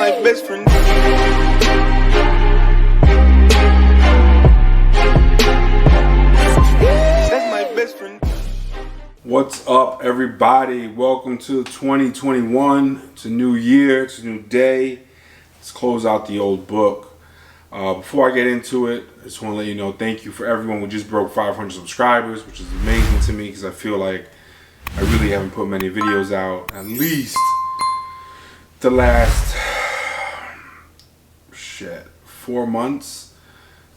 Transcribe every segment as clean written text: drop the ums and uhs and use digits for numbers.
my best friend. That's my best friend. What's up, everybody? Welcome to 2021. It's a new year, it's a new day. Let's close out the old book. Before I get into it, I just want to let you know thank you for everyone who just broke 500 subscribers, which is amazing to me because I feel like I really haven't put many videos out, at least the last 4 months.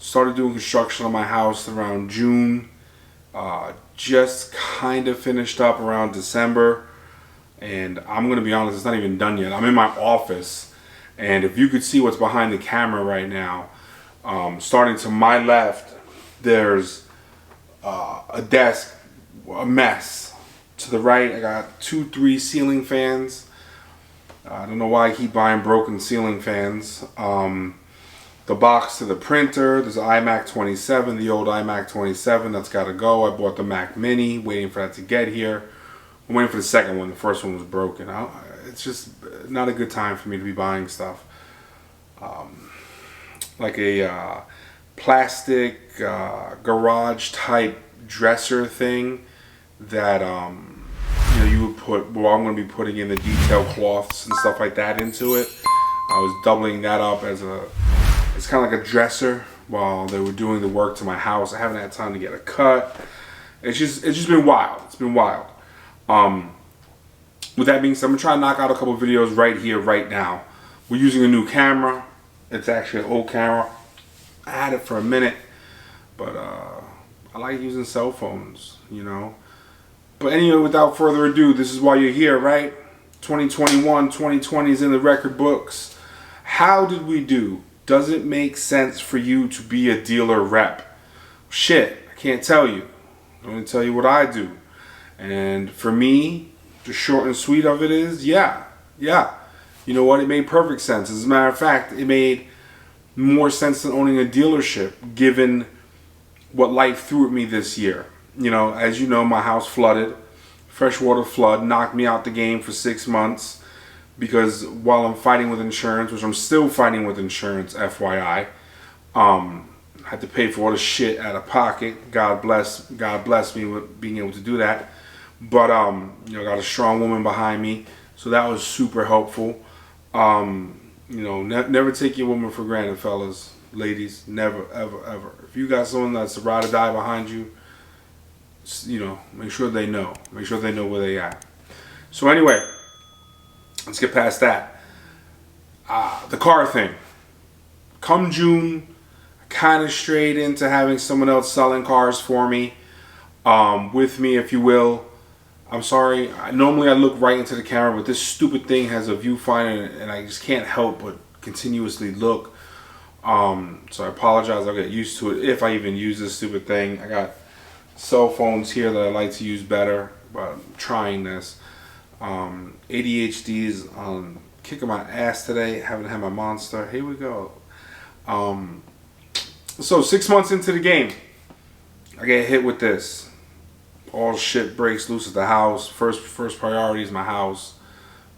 Started doing construction on my house around June. Just kind of finished up around December, and I'm gonna be honest, it's not even done yet. I'm in my office, and if you could see what's behind the camera right now, starting to my left, there's a desk, a mess. To the right, I got 2-3 ceiling fans. I don't know why I keep buying broken ceiling fans. The box to the printer, there's an iMac 27, the old iMac 27, that's got to go. I bought the Mac Mini, waiting for that to get here. I'm waiting for the second one. The first one was broken. It's just not a good time for me to be buying stuff. Like a plastic garage type dresser thing that you would put, well, I'm going to be putting in the detail cloths and stuff like that into it. I was doubling that up as it's kind of like a dresser while they were doing the work to my house. I haven't had time to get a cut. It's just been wild. It's been wild. With that being said, I'm going to try to knock out a couple of videos right here, right now. We're using a new camera. It's actually an old camera. I had it for a minute, but I like using cell phones, you know. But anyway, without further ado, this is why you're here, right? 2021, 2020 is in the record books. How did we do? Does it make sense for you to be a dealer rep? Shit, I can't tell you. I'm going to tell you what I do. And for me, the short and sweet of it is, yeah. You know what? It made perfect sense. As a matter of fact, it made more sense than owning a dealership, given what life threw at me this year. You know, as you know, my house flooded. Freshwater flood knocked me out the game for 6 months. Because while I'm fighting with insurance, which I'm still fighting with insurance, FYI, I had to pay for all the shit out of pocket. God bless me with being able to do that. But you know, got a strong woman behind me, so that was super helpful. You know, never take your woman for granted, fellas, ladies. Never, ever, ever. If you got someone that's a ride or die behind you, you know, make sure they know. Make sure they know where they at. So anyway. Let's get past that. The car thing. Come June, I kind of strayed into having someone else selling cars for me, with me, if you will. I'm sorry. Normally I look right into the camera, but this stupid thing has a viewfinder, and I just can't help but continuously look. So I apologize. I'll get used to it if I even use this stupid thing. I got cell phones here that I like to use better, but I'm trying this. ADHD is kicking my ass today. Haven't had my Monster. Here we go. So 6 months into the game, I get hit with this. All shit breaks loose at the house. First priority is my house.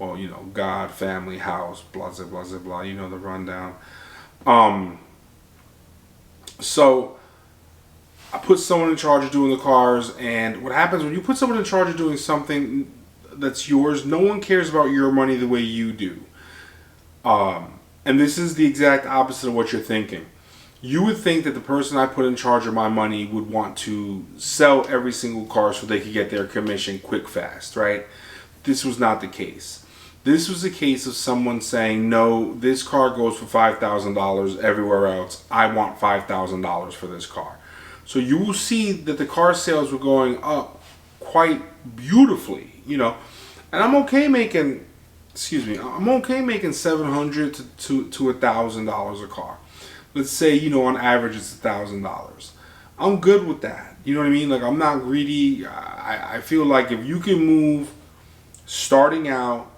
Well, you know, God, family, house, blah, blah, blah, blah, blah. You know the rundown. So I put someone in charge of doing the cars, and what happens when you put someone in charge of doing something that's yours, no one cares about your money the way you do. And this is the exact opposite of what you're thinking. You would think that the person I put in charge of my money would want to sell every single car so they could get their commission quick, fast, right? This was not the case. This was a case of someone saying, no, this car goes for $5,000 everywhere else. I want $5,000 for this car. So you will see that the car sales were going up quite beautifully, you know. And I'm okay making, I'm okay making $700 to $1,000 a car. Let's say, you know, on average it's $1,000. I'm good with that. You know what I mean? Like, I'm not greedy. I feel like if you can move starting out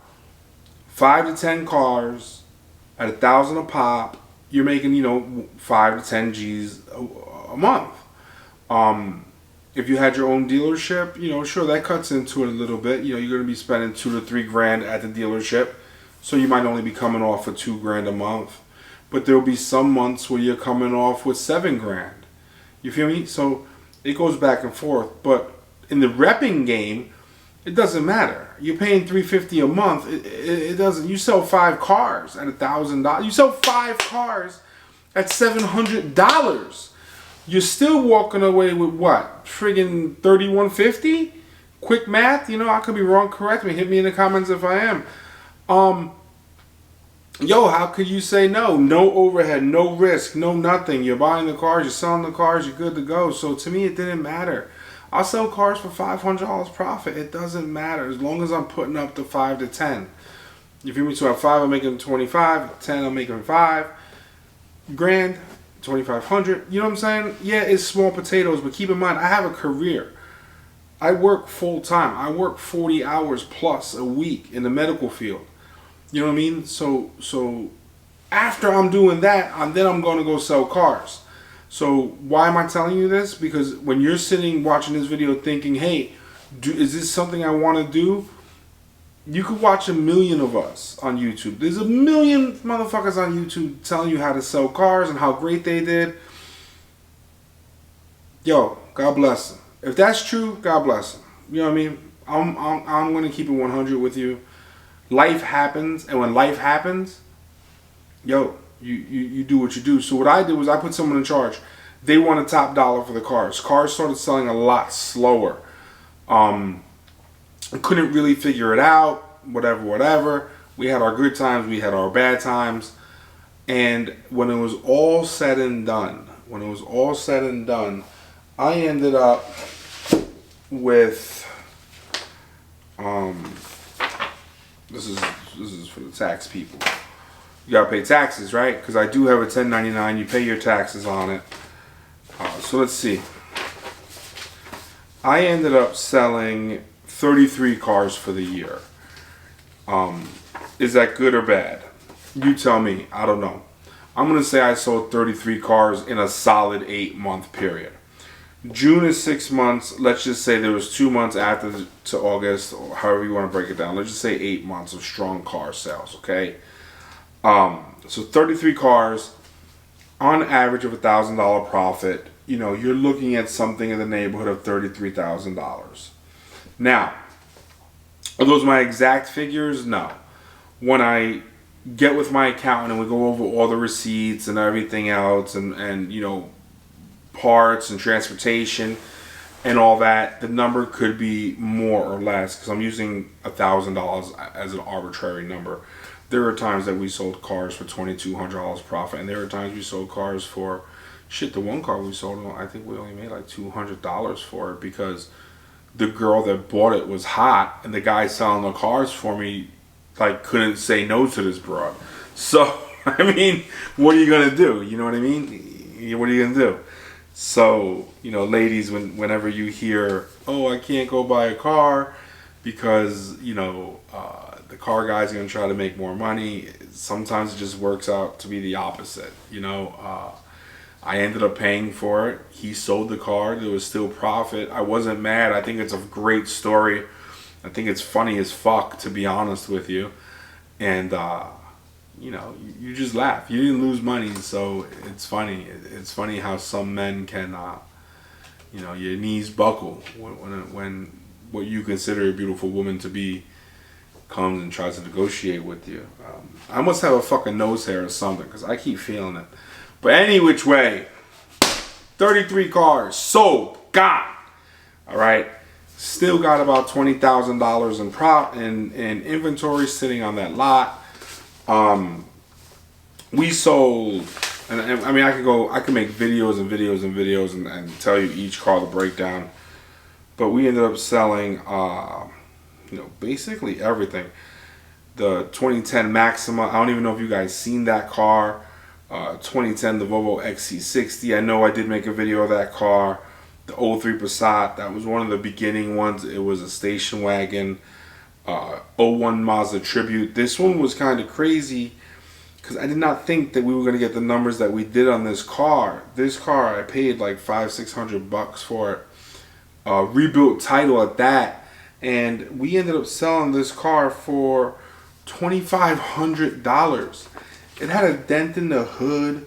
5 to 10 cars at $1,000 a pop, you're making, you know, 5 to 10 G's a month. If you had your own dealership, you know, sure, that cuts into it a little bit. You know, you're going to be spending $2 to $3 grand at the dealership. So you might only be coming off for $2,000 a month, but there'll be some months where you're coming off with $7,000. You feel me? So it goes back and forth. But in the repping game, it doesn't matter. You're paying $350 a month. It doesn't. You sell 5 cars at $1,000. You sell 5 cars at $700. You're still walking away with what? Friggin' $3,150? Quick math. You know, I could be wrong. Correct me. Hit me in the comments if I am. Yo, how could you say no? No overhead, no risk, no nothing. You're buying the cars, you're selling the cars, you're good to go. So to me, it didn't matter. I'll sell cars for $500 profit. It doesn't matter as long as I'm putting up the 5 to 10. You feel me? So at 5, I'm making 25. At 10, I'm making $5,000, $2,500. You know what I'm saying? Yeah, it's small potatoes, but keep in mind, I have a career. I work full time. I work 40 hours plus a week in the medical field. You know what I mean? So after I'm doing that, then I'm going to go sell cars. So why am I telling you this? Because when you're sitting watching this video thinking, hey, is this something I want to do? You could watch 1 million of us on YouTube. There's 1 million motherfuckers on YouTube telling you how to sell cars and how great they did. Yo, God bless them. If that's true, God bless them. You know what I mean? I'm going to keep it 100 with you. Life happens, and when life happens, yo, you do what you do. So what I did was I put someone in charge. They wanted top dollar for the cars. Cars started selling a lot slower. I couldn't really figure it out, whatever. We had our good times, we had our bad times. And when it was all said and done, I ended up with this is for the tax people. You gotta pay taxes, right? Because I do have a 1099. You pay your taxes on it. So let's see. I ended up selling 33 cars for the year. Is that good or bad? You tell me. I don't know. I'm gonna say I sold 33 cars in a solid 8-month period. June is 6 months. Let's just say there was 2 months after to August, or however you want to break it down. Let's just say 8 months of strong car sales, okay? So 33 cars, on average of $1,000 profit. You know, you're looking at something in the neighborhood of $33,000. Now, are those my exact figures? No. When I get with my accountant and we go over all the receipts and everything else, and you know, parts and transportation and all that, the number could be more or less because I'm using $1,000 as an arbitrary number. There are times that we sold cars for $2,200 profit, and there are times we sold cars for shit. The one car we sold, I think we only made like $200 for it because the girl that bought it was hot, and the guy selling the cars for me like couldn't say no to this broad. So I mean, what are you gonna do? You know what I mean? What are you gonna do? So, you know, ladies, whenever you hear, oh, I can't go buy a car because, you know, the car guy's going to try to make more money, sometimes it just works out to be the opposite. You know, I ended up paying for it. He sold the car. There was still profit. I wasn't mad. I think it's a great story. I think it's funny as fuck, to be honest with you. And, you know, you just laugh. You didn't lose money, so it's funny. It's funny how some men can, you know, your knees buckle when what you consider a beautiful woman to be comes and tries to negotiate with you. I must have a fucking nose hair or something because I keep feeling it. But any which way, 33 cars sold, gone. All right, still got about $20,000 in inventory sitting on that lot. We sold, and I mean, I could make videos and tell you each car, the breakdown, but we ended up selling, you know, basically everything. The 2010 Maxima, I don't even know if you guys seen that car. 2010, the Volvo XC60, I know I did make a video of that car. The 03 Passat, that was one of the beginning ones. It was a station wagon. 01 Mazda Tribute. This one was kind of crazy because I did not think that we were going to get the numbers that we did on this car. This car, I paid like $500-600 for it. Rebuilt title at that. And we ended up selling this car for $2,500. It had a dent in the hood.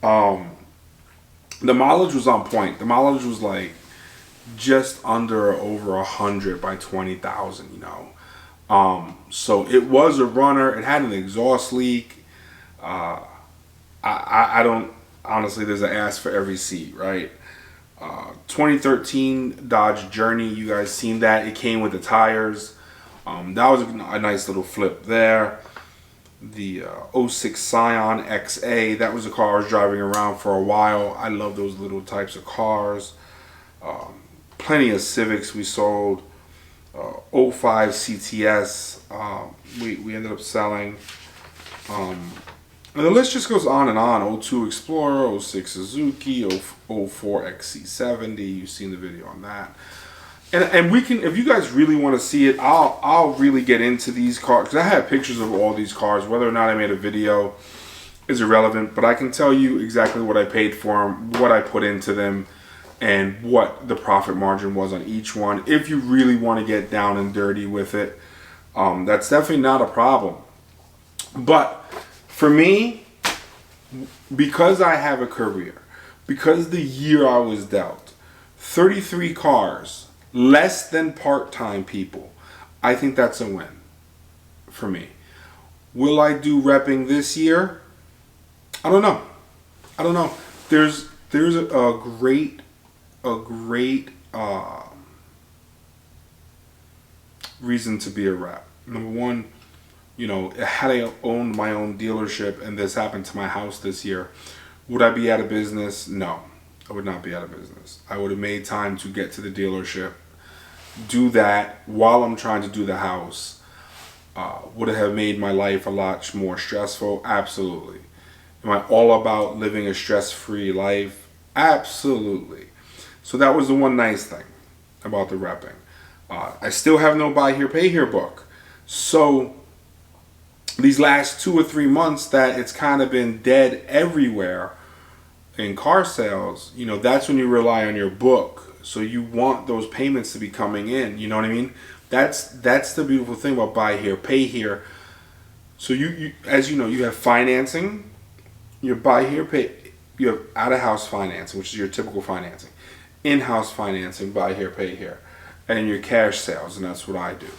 The mileage was on point. The mileage was like just under or over 100 by 20,000. You know, so it was a runner. It had an exhaust leak. I don't honestly. There's an ass for every seat, right? 2013 Dodge Journey. You guys seen that? It came with the tires. That was a nice little flip there. The 06 Scion XA. That was a car I was driving around for a while. I love those little types of cars. Plenty of Civics we sold. 05 CTS. We ended up selling. And the list just goes on and on. 02 Explorer, 06 Suzuki, 04 XC70. You've seen the video on that. And we can, if you guys really want to see it, I'll really get into these cars, because I have pictures of all these cars. Whether or not I made a video is irrelevant, but I can tell you exactly what I paid for them, what I put into them, and what the profit margin was on each one. If you really want to get down and dirty with it, that's definitely not a problem. But for me, because I have a career, because the year I was dealt, 33 cars, less than part-time people, I think that's a win for me. Will I do repping this year? I don't know. There's a great reason to be a rep. Number one, you know, had I owned my own dealership and this happened to my house this year, would I be out of business? No, I would not be out of business. I would have made time to get to the dealership, do that while I'm trying to do the house. Would it have made my life a lot more stressful? Absolutely. Am I all about living a stress-free life? Absolutely. So that was the one nice thing about the repping. I still have no buy here, pay here book. So these last 2 or 3 months that it's kind of been dead everywhere in car sales, you know, that's when you rely on your book. So you want those payments to be coming in, you know what I mean? That's the beautiful thing about buy here, pay here. So you as you know, you have financing, you buy here, pay, you have out of house financing, which is your typical financing, in-house financing, buy here, pay here, and then your cash sales, and that's what I do.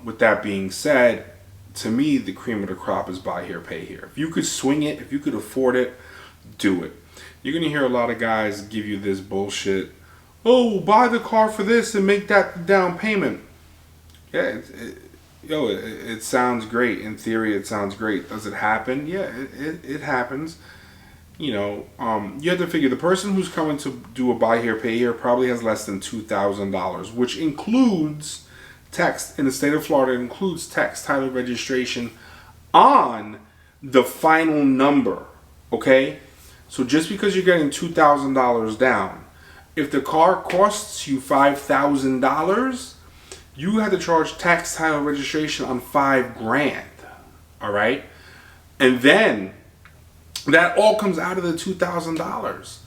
With that being said, to me, the cream of the crop is buy here, pay here. If you could swing it, if you could afford it, do it. You're going to hear a lot of guys give you this bullshit. Oh, buy the car for this and make that down payment. Yeah, it sounds great. In theory, it sounds great. Does it happen? Yeah, it happens. You know, you have to figure the person who's coming to do a buy here, pay here probably has less than $2,000, which includes tax. In the state of Florida, it includes tax, title, registration on the final number. Okay? So just because you're getting $2,000 down, if the car costs you $5,000, you have to charge tax, title, registration on $5,000. All right? And then that all comes out of the $2,000.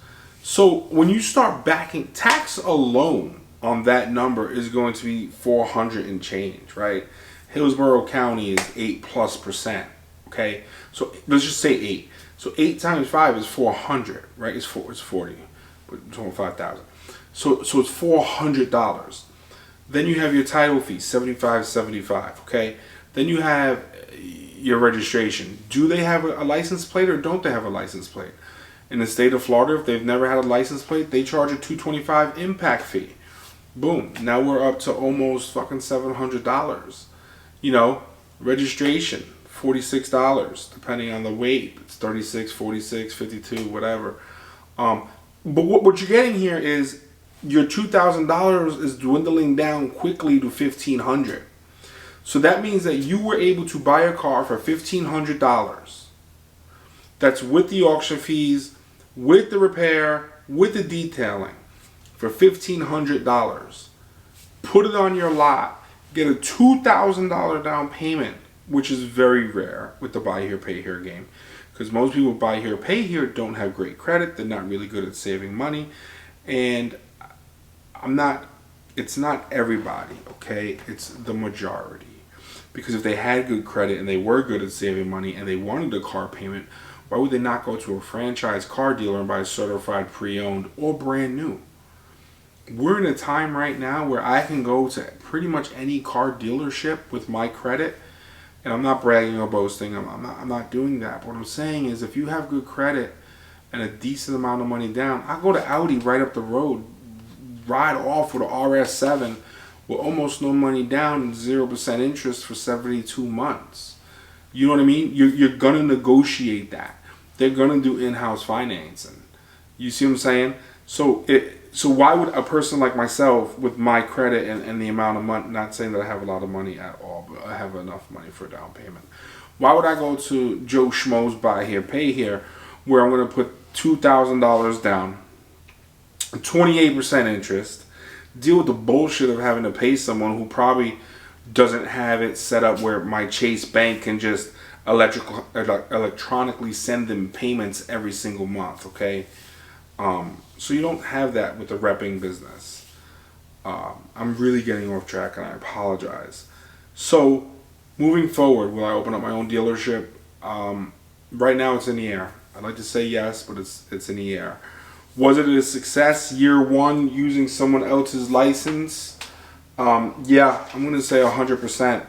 So when you start backing, tax alone on that number is going to be 400 and change, right? Hillsborough County is 8+%. Okay? So let's just say 8. So 8 times 5 is 400, right? It's 40. But 25,000. So it's $400. Then you have your title fee, $75.75. Okay. Then you have your registration. Do they have a license plate or don't they have a license plate? In the state of Florida, if they've never had a license plate, they charge a $225 impact fee. Boom. Now we're up to almost fucking $700. You know, registration, $46, depending on the weight. It's 36, 46, 52, whatever. But what you're getting here is your $2,000 is dwindling down quickly to $1,500. So that means that you were able to buy a car for $1,500. That's with the auction fees, with the repair, with the detailing, for $1,500. Put it on your lot, get a $2,000 down payment, which is very rare with the buy here, pay here game. Because most people buy here, pay here don't have great credit. They're not really good at saving money. And it's not everybody, okay? It's the majority. Because if they had good credit and they were good at saving money and they wanted a car payment, why would they not go to a franchise car dealer and buy certified pre-owned or brand new? We're in a time right now where I can go to pretty much any car dealership with my credit, and I'm not bragging or boasting. I'm not doing that. But what I'm saying is, if you have good credit and a decent amount of money down, I go to Audi right up the road, ride off with a RS7 with almost no money down and 0% interest for 72 months. You know what I mean? You're gonna negotiate that. They're gonna do in-house financing. You see what I'm saying? So why would a person like myself, with my credit and the amount of money, not saying that I have a lot of money at all, but I have enough money for a down payment, why would I go to Joe Schmo's Buy Here, Pay Here, where I'm going to put $2,000 down, 28% interest, deal with the bullshit of having to pay someone who probably doesn't have it set up where my Chase Bank can just electronically send them payments every single month, okay? So you don't have that with the repping business. I'm really getting off track and I apologize. So moving forward, will I open up my own dealership? Right now it's in the air. I'd like to say yes, but it's in the air. Was it a success year one using someone else's license? Yeah, I'm going to say 100%.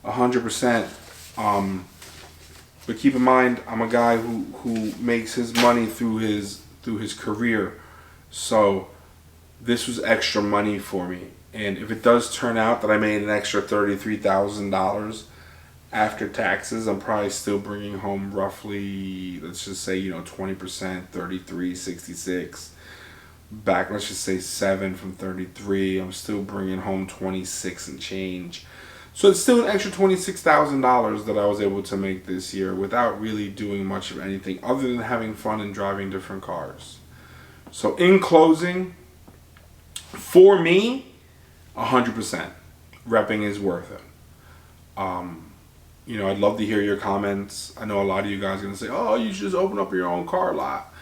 100%. But keep in mind, I'm a guy who makes his money through his career, so this was extra money for me. And if it does turn out that I made an extra $33,000 after taxes, I'm probably still bringing home roughly, let's just say, 20%, 33, 66. Back, let's just say 7 from 33. I'm still bringing home 26 and change. So it's still an extra $26,000 that I was able to make this year without really doing much of anything other than having fun and driving different cars. So in closing, for me, 100%. Repping is worth it. I'd love to hear your comments. I know a lot of you guys are going to say, oh, you should just open up your own car lot.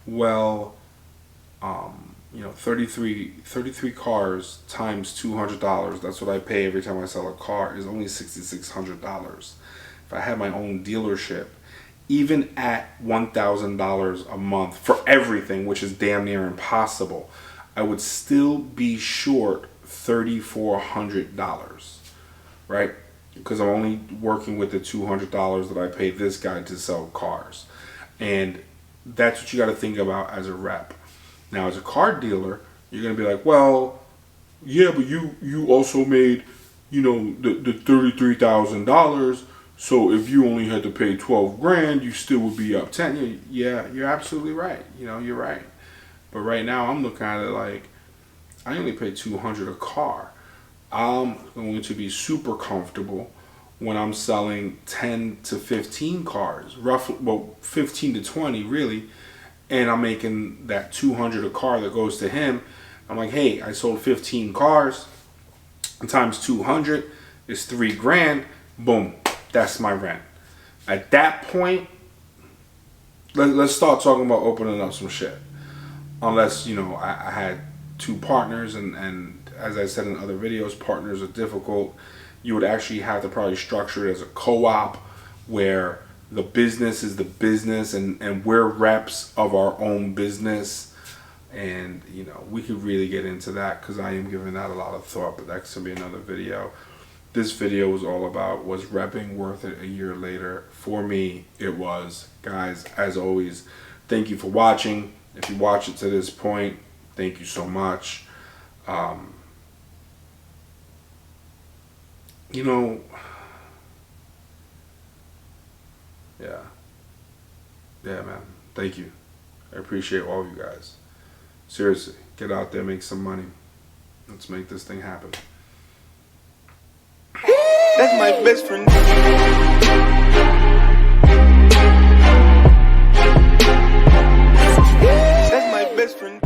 Well, 33 cars times $200, that's what I pay every time I sell a car, is only $6,600. If I had my own dealership, even at $1,000 a month for everything, which is damn near impossible, I would still be short $3,400, right? Because I'm only working with the $200 that I pay this guy to sell cars. And that's what you got to think about as a rep. Now, as a car dealer, you're going to be like, well, yeah, but you also made, the $33,000. So if you only had to pay 12 grand, you still would be up 10. Yeah, you're absolutely right. You're right. But right now, I'm looking at it like, I only pay $200 a car. I'm going to be super comfortable when I'm selling 10 to 15 cars, roughly, 15 to 20 really, and I'm making that $200 a car that goes to him. I'm like, hey, I sold 15 cars, and times 200 is $3 grand. Boom, that's my rent. At that point, let's start talking about opening up some shit. Unless, I had 2 partners, and as I said in other videos, partners are difficult. You would actually have to probably structure it as a co-op where the business is the business and we're reps of our own business. And, we could really get into that because I am giving that a lot of thought, but that's going to be another video. This video was all about, was repping worth it a year later? For me, it was. Guys, as always, thank you for watching. If you watch it to this point, thank you so much. Yeah, man. Thank you. I appreciate all of you guys. Seriously, get out there, make some money. Let's make this thing happen. That's my best friend. That's my best friend.